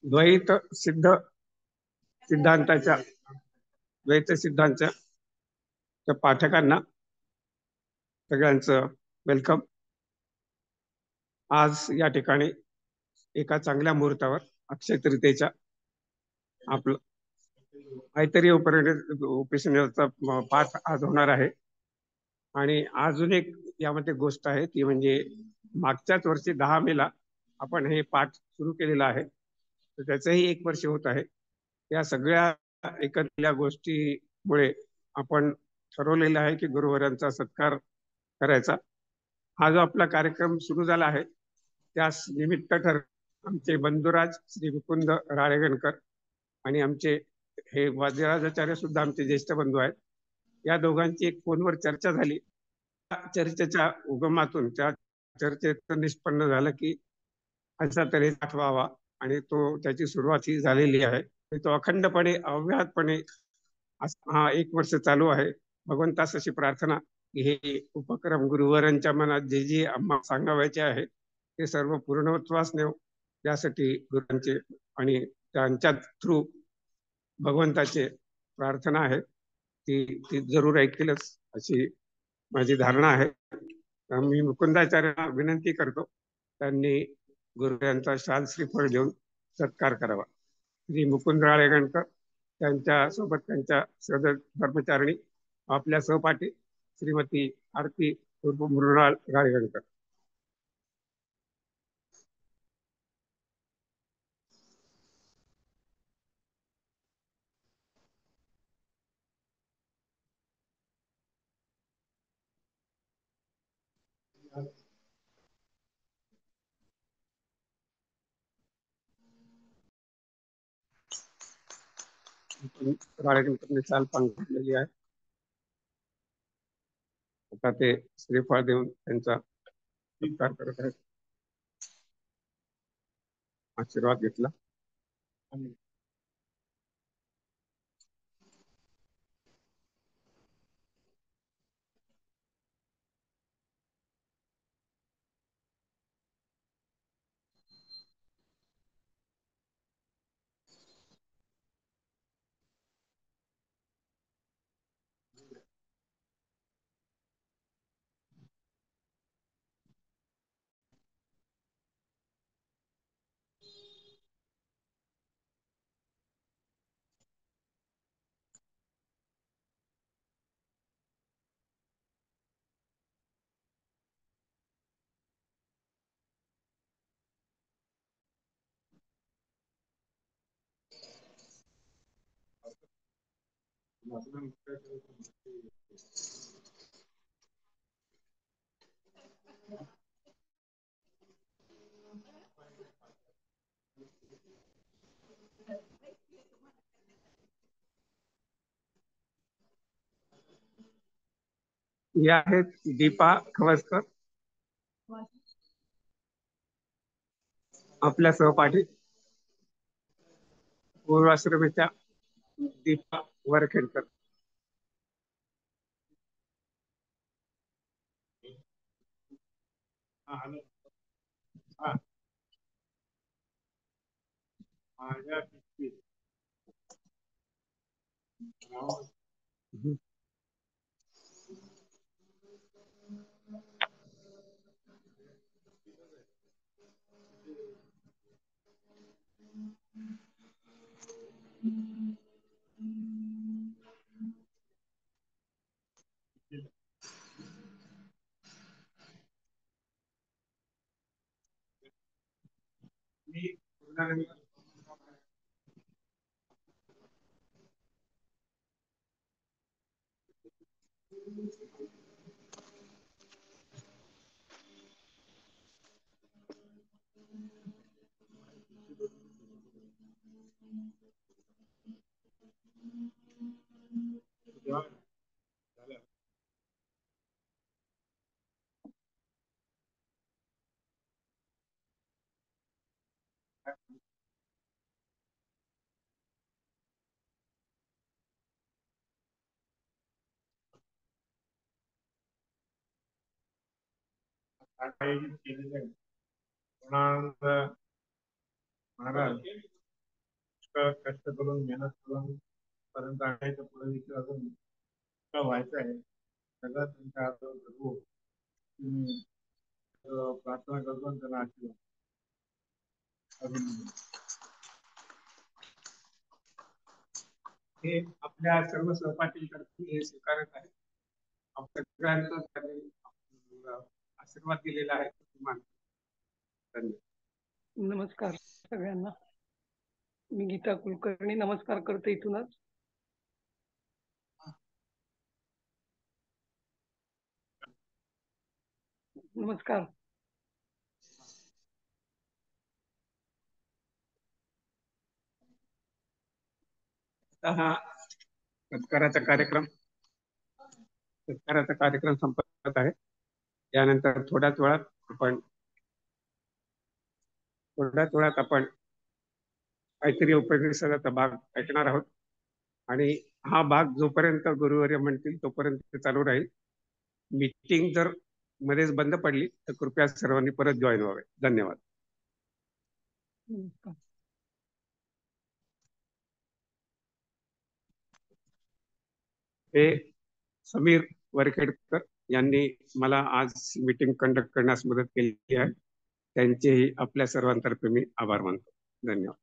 द्वैत सिद्ध सिद्धांताच्या द्वैत सिद्धांताच्या पाठकांना सगळ्यांचं वेलकम. आज या ठिकाणी एका चांगल्या मुहूर्तावर अक्षय तृतीयेच्या आपलं काहीतरी उपनिषदाचा पाठ आज होणार आहे. आणि अजून एक यामध्ये गोष्ट आहे ती म्हणजे मागच्याच वर्षी 10 मेला आपण हे पाठ सुरू केलेला आहे, तर त्याचंही 1 वर्ष होत आहे. या सगळ्या एकत्रित गोष्टीमुळे आपण ठरवलेलं आहे की गुरुवारांचा सत्कार करायचा. हा जो आपला कार्यक्रम सुरू झाला आहे त्यास निमित्त ठर आमचे बंधुराज श्री मुकुंद राळेगणकर आणि आमचे हे वादिराजाचार्य सुद्धा आमचे ज्येष्ठ बंधू आहेत. या दोघांची एक फोनवर चर्चा झाली. चर्चेच्या उगमातून त्या चर्चेत निष्पन्न झालं की अशा तऱ्हेने आठवावा आणि त्याची सुरुवात ही झालेली आहे. तो अखंडपणे अव्याहतपणे हा 1 वर्ष चालू आहे. भगवंतास अशी प्रार्थना की हे उपक्रम गुरुवरांच्या मनात जे जे आम्हा सांगावायचे आहे ते सर्व पूर्णत्वास नेऊ, त्यासाठी गुरुंचे आणि त्यांच्या थ्रू भगवंताचे प्रार्थना आहे ती ती जरूर ऐकतीलच अशी माझी धारणा आहे. मी मुकुंदाचार्यांना विनंती करतो त्यांनी गुरु यांचा शाल श्रीफळ घेऊन सत्कार करावा. श्री मुकुंद राळेगणकर त्यांच्या सोबत त्यांच्या धर्मचारिणी आपल्या सहपाठी श्रीमती आरती उर्फ मृणाल राळेगणकर. राळेगणकरने चाल पांघरलेली आहे. आता ते श्रीफळ देऊन त्यांचा सत्कार करत आहेत. आशीर्वाद घेतला. हे आहेत दीपा खवसकर, आपल्या सहपाठी पूर्वाश्रमीच्या दीपा वरखेडकर. आयोजित केलेले आहे. महाराज कष्ट करून मेहनत करून पर्यंत आहे तर पुढे देखील अजून व्हायचं आहे. सगळं त्यांच्या हातात धरू तुम्ही प्रार्थना करतो आणि त्यांना आशीर्वाद हे आपल्या सर्व सहपाठींतर्फे हे स्वीकारत आहे. सगळ्यांचा आशीर्वाद दिलेला आहे. धन्यवाद. नमस्कार सगळ्यांना. मी गीता कुलकर्णी नमस्कार करते इथूनच. नमस्कार. हा सत्काराचा कार्यक्रम संपत आहे. यानंतर थोड्याच वेळात आपण काहीतरी उपनिषदाचा भाग ऐकणार आहोत आणि हा भाग जोपर्यंत गुरुवर्य म्हणतील तोपर्यंत चालू राहील. मीटिंग जर मध्येच बंद पडली तर कृपया सर्वांनी परत जॉईन व्हावे. धन्यवाद. हे समीर वरखेडकर यांनी मला आज मीटिंग कंडक्ट करण्यास मदत केली आहे. त्यांचेही आपल्या सर्वांतर्फे मी आभार मानतो. धन्यवाद.